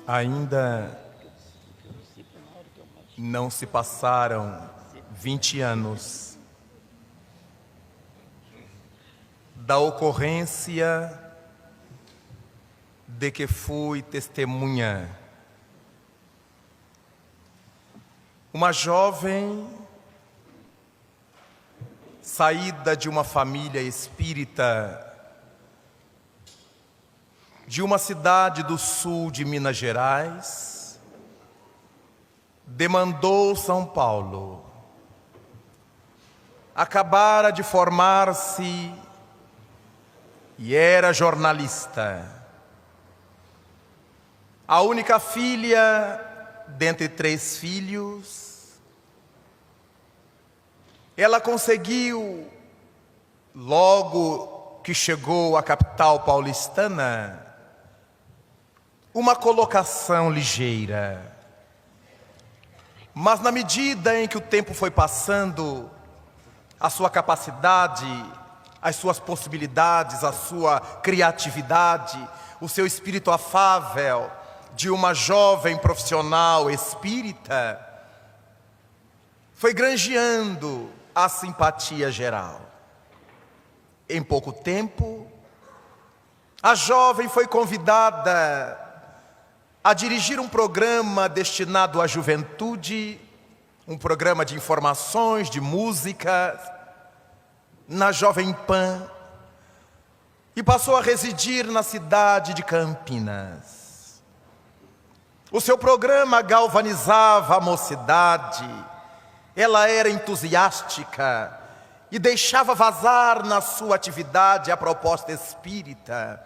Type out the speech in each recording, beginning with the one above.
Ainda não se passaram 20 anos da ocorrência de que fui testemunha. Uma jovem saída de uma família espírita de uma cidade do sul de Minas Gerais, demandou São Paulo. Acabara de formar-se e era jornalista. A única filha dentre 3 filhos, ela conseguiu, logo que chegou à capital paulistana, uma colocação ligeira. Mas na medida em que o tempo foi passando, a sua capacidade, as suas possibilidades, a sua criatividade, o seu espírito afável de uma jovem profissional espírita, foi granjeando a simpatia geral. Em pouco tempo, a jovem foi convidada a dirigir um programa destinado à juventude, um programa de informações, de música, na Jovem Pan, e passou a residir na cidade de Campinas. O seu programa galvanizava a mocidade, ela era entusiástica e deixava vazar na sua atividade a proposta espírita,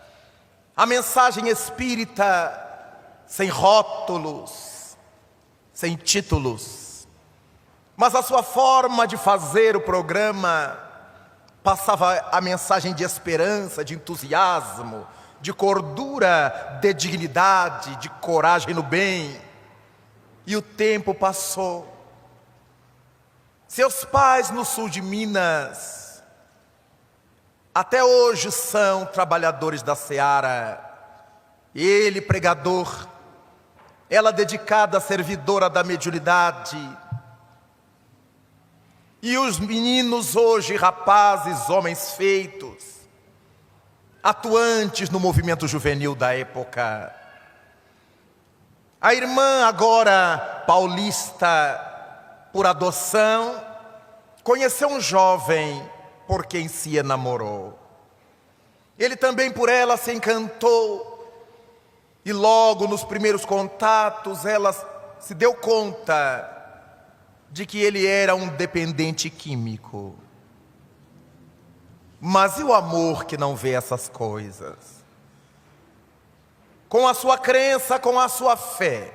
a mensagem espírita, sem rótulos, sem títulos. Mas a sua forma de fazer o programa passava a mensagem de esperança, de entusiasmo, de cordura, de dignidade, de coragem no bem. E o tempo passou. Seus pais no sul de Minas, até hoje são trabalhadores da seara. Ele pregador, ela dedicada servidora da mediunidade. E os meninos hoje, rapazes, homens feitos, atuantes no movimento juvenil da época. A irmã, agora paulista por adoção, conheceu um jovem por quem se enamorou. Ele também por ela se encantou. E logo nos primeiros contatos ela se deu conta de que ele era um dependente químico. Mas e o amor que não vê essas coisas? Com a sua crença, com a sua fé,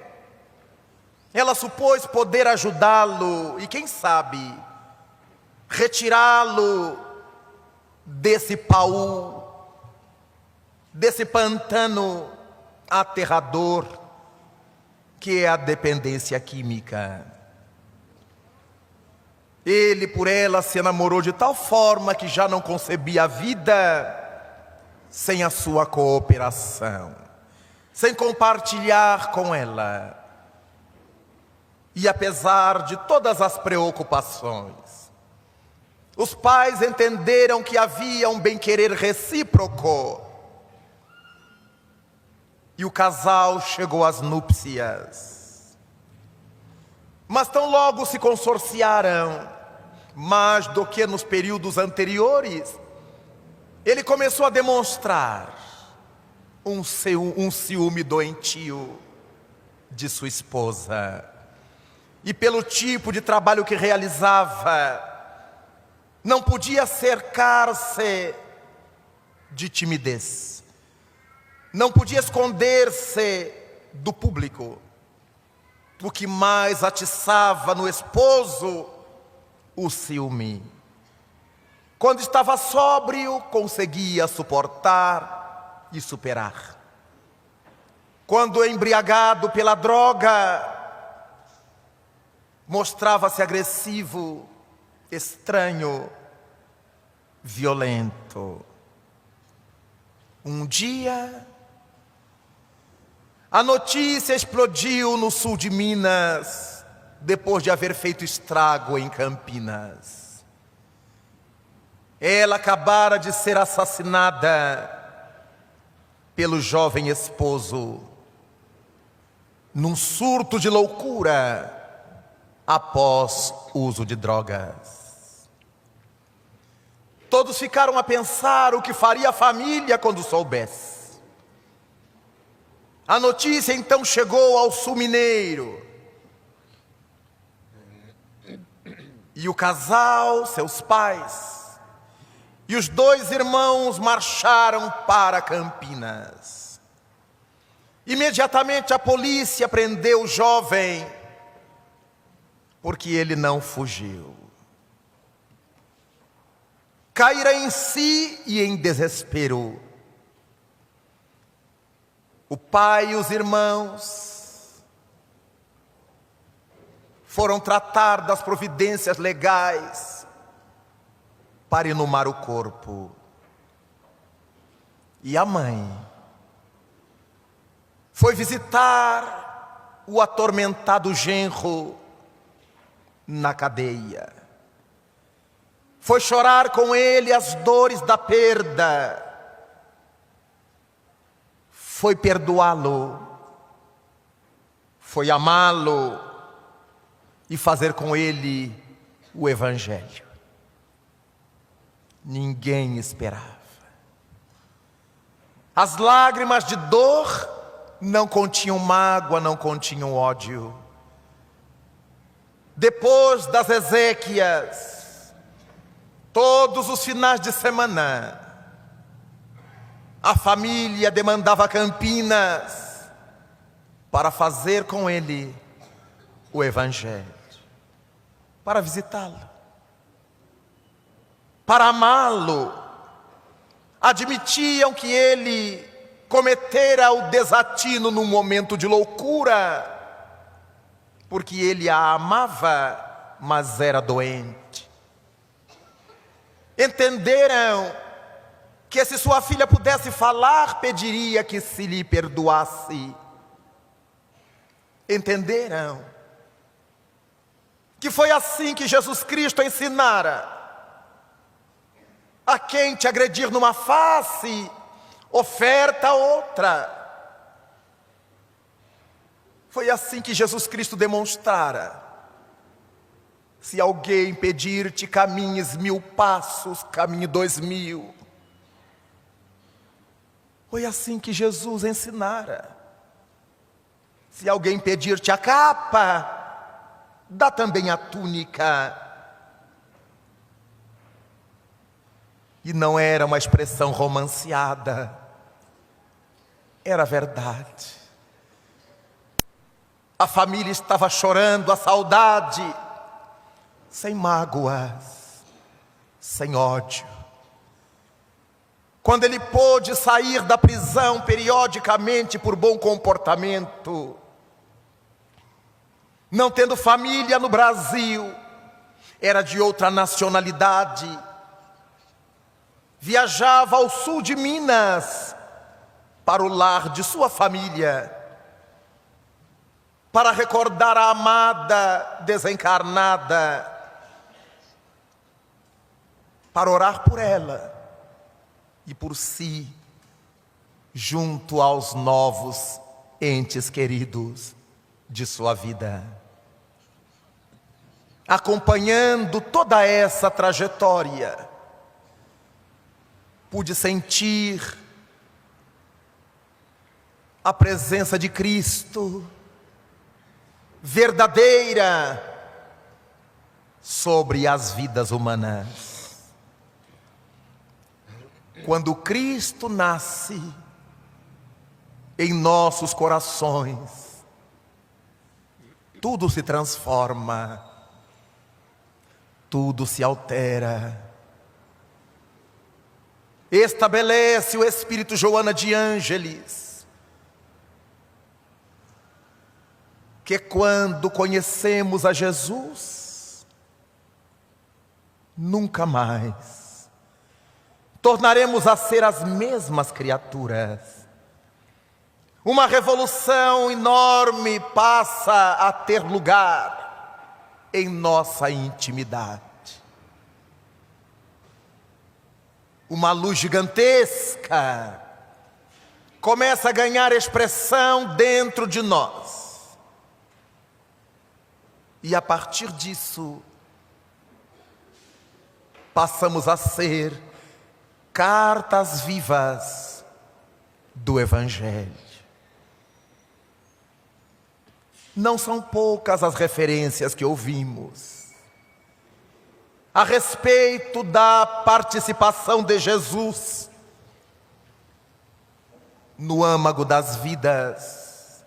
ela supôs poder ajudá-lo e, quem sabe, retirá-lo desse paú, desse pantano aterrador que é a dependência química. Ele por ela se enamorou de tal forma que já não concebia a vida sem a sua cooperação, sem compartilhar com ela. E apesar de todas as preocupações, os pais entenderam que havia um bem-querer recíproco. E o casal chegou às núpcias. Mas tão logo se consorciaram, mais do que nos períodos anteriores, ele começou a demonstrar um ciúme doentio de sua esposa. E pelo tipo de trabalho que realizava, não podia cercar-se de timidez. Não podia esconder-se do público. O que mais atiçava no esposo? O ciúme. Quando estava sóbrio, conseguia suportar e superar. Quando embriagado pela droga, mostrava-se agressivo, estranho, violento. Um dia, a notícia explodiu no sul de Minas, depois de haver feito estrago em Campinas. Ela acabara de ser assassinada pelo jovem esposo, num surto de loucura após uso de drogas. Todos ficaram a pensar o que faria a família quando soubesse. A notícia então chegou ao sul mineiro. E o casal, seus pais, e os 2 irmãos marcharam para Campinas. Imediatamente a polícia prendeu o jovem, porque ele não fugiu. Caíra em si e em desespero. O pai e os irmãos foram tratar das providências legais para inumar o corpo. E a mãe foi visitar o atormentado genro na cadeia. Foi chorar com ele as dores da perda. Foi perdoá-lo, foi amá-lo e fazer com ele o Evangelho. Ninguém esperava. As lágrimas de dor não continham mágoa, não continham ódio. Depois das exéquias, todos os finais de semana, a família demandava Campinas para fazer com ele o Evangelho, para visitá-lo, para amá-lo. Admitiam que ele cometera o desatino num momento de loucura, porque ele a amava, mas era doente. Entenderam que se sua filha pudesse falar, pediria que se lhe perdoasse. Entenderam que foi assim que Jesus Cristo ensinara: a quem te agredir numa face, oferta outra. Foi assim que Jesus Cristo demonstrara: se alguém pedir-te caminhes 1000 passos, caminhe 2000. Foi assim que Jesus ensinara: se alguém pedir-te a capa, dá também a túnica. E não era uma expressão romanceada, era verdade. A família estava chorando a saudade, sem mágoas, sem ódio. Quando ele pôde sair da prisão periodicamente por bom comportamento, não tendo família no Brasil, era de outra nacionalidade, viajava ao sul de Minas para o lar de sua família, para recordar a amada desencarnada, para orar por ela e por si, junto aos novos entes queridos de sua vida. Acompanhando toda essa trajetória, pude sentir a presença de Cristo verdadeira sobre as vidas humanas. Quando Cristo nasce em nossos corações, tudo se transforma, tudo se altera. Estabelece o Espírito Joana de Ângeles que quando conhecemos a Jesus, nunca mais tornaremos a ser as mesmas criaturas. Uma revolução enorme passa a ter lugar em nossa intimidade. Uma luz gigantesca começa a ganhar expressão dentro de nós. E a partir disso, passamos a ser cartas vivas do Evangelho. Não são poucas as referências que ouvimos a respeito da participação de Jesus no âmago das vidas.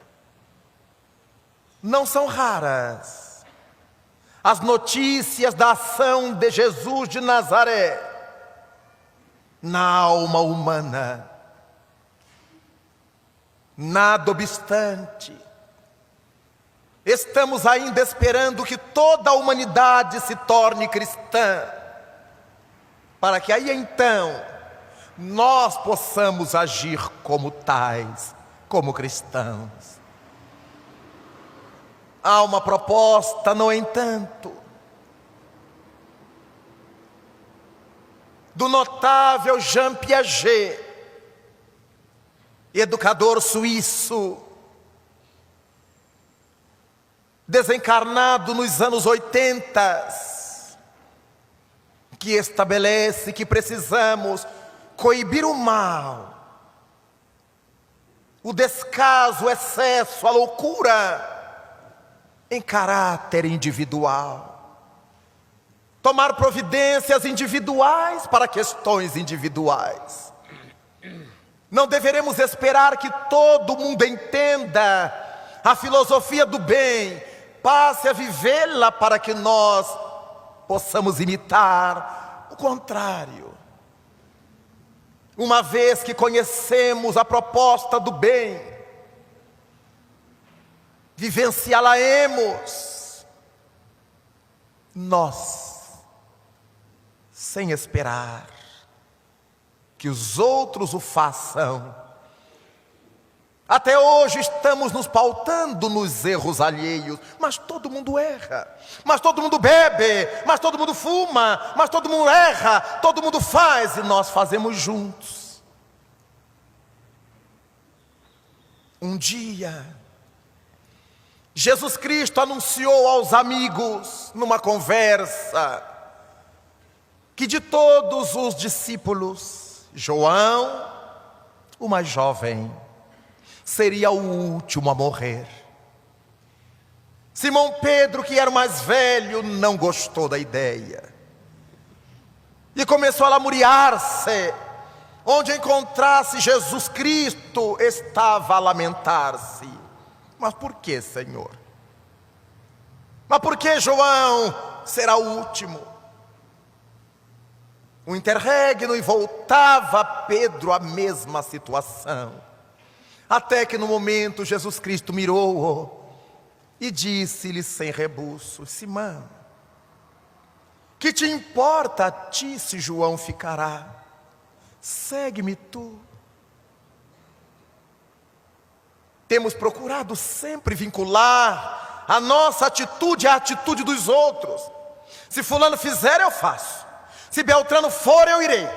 Não são raras as notícias da ação de Jesus de Nazaré na alma humana. Nada obstante, estamos ainda esperando que toda a humanidade se torne cristã, para que aí então nós possamos agir como tais, como cristãos. Há uma proposta, no entanto, do notável Jean Piaget, educador suíço, desencarnado nos anos 80, que estabelece que precisamos coibir o mal, o descaso, o excesso, a loucura, em caráter individual. Tomar providências individuais para questões individuais. Não deveremos esperar que todo mundo entenda a filosofia do bem, passe a vivê-la para que nós possamos imitar o contrário. Uma vez que conhecemos a proposta do bem, vivenciá-la-emos, nós, sem esperar que os outros o façam. Até hoje estamos nos pautando nos erros alheios, mas todo mundo erra, mas todo mundo bebe, mas todo mundo fuma, mas todo mundo erra, todo mundo faz e nós fazemos juntos. Um dia, Jesus Cristo anunciou aos amigos, numa conversa, que de todos os discípulos, João, o mais jovem, seria o último a morrer. Simão Pedro, que era o mais velho, não gostou da ideia e começou a lamuriar-se. Onde encontrasse Jesus Cristo, estava a lamentar-se. Mas por que, Senhor? Mas por que João será o último? O interregno, e voltava Pedro à mesma situação. Até que no momento Jesus Cristo mirou-o e disse-lhe sem rebuço: Simão, que te importa a ti se João ficará? Segue-me tu. Temos procurado sempre vincular a nossa atitude à atitude dos outros. Se fulano fizer, eu faço. Se Beltrano for, eu irei.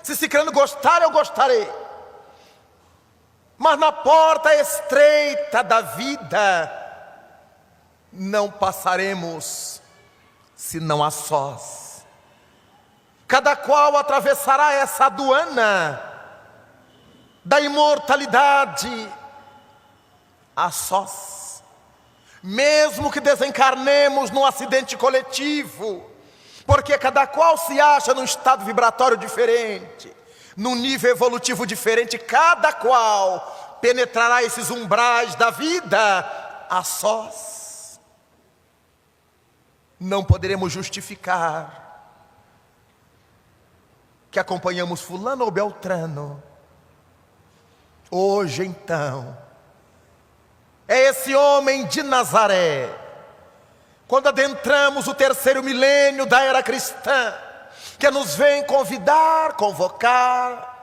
Se Cicrano gostar, eu gostarei. Mas na porta estreita da vida, não passaremos senão a sós. Cada qual atravessará essa aduana da imortalidade a sós. Mesmo que desencarnemos num acidente coletivo, porque cada qual se acha num estado vibratório diferente, num nível evolutivo diferente, cada qual penetrará esses umbrais da vida a sós. Não poderemos justificar que acompanhamos fulano ou beltrano. Hoje então, é esse homem de Nazaré, quando adentramos o terceiro milênio da era cristã, que nos vem convidar, convocar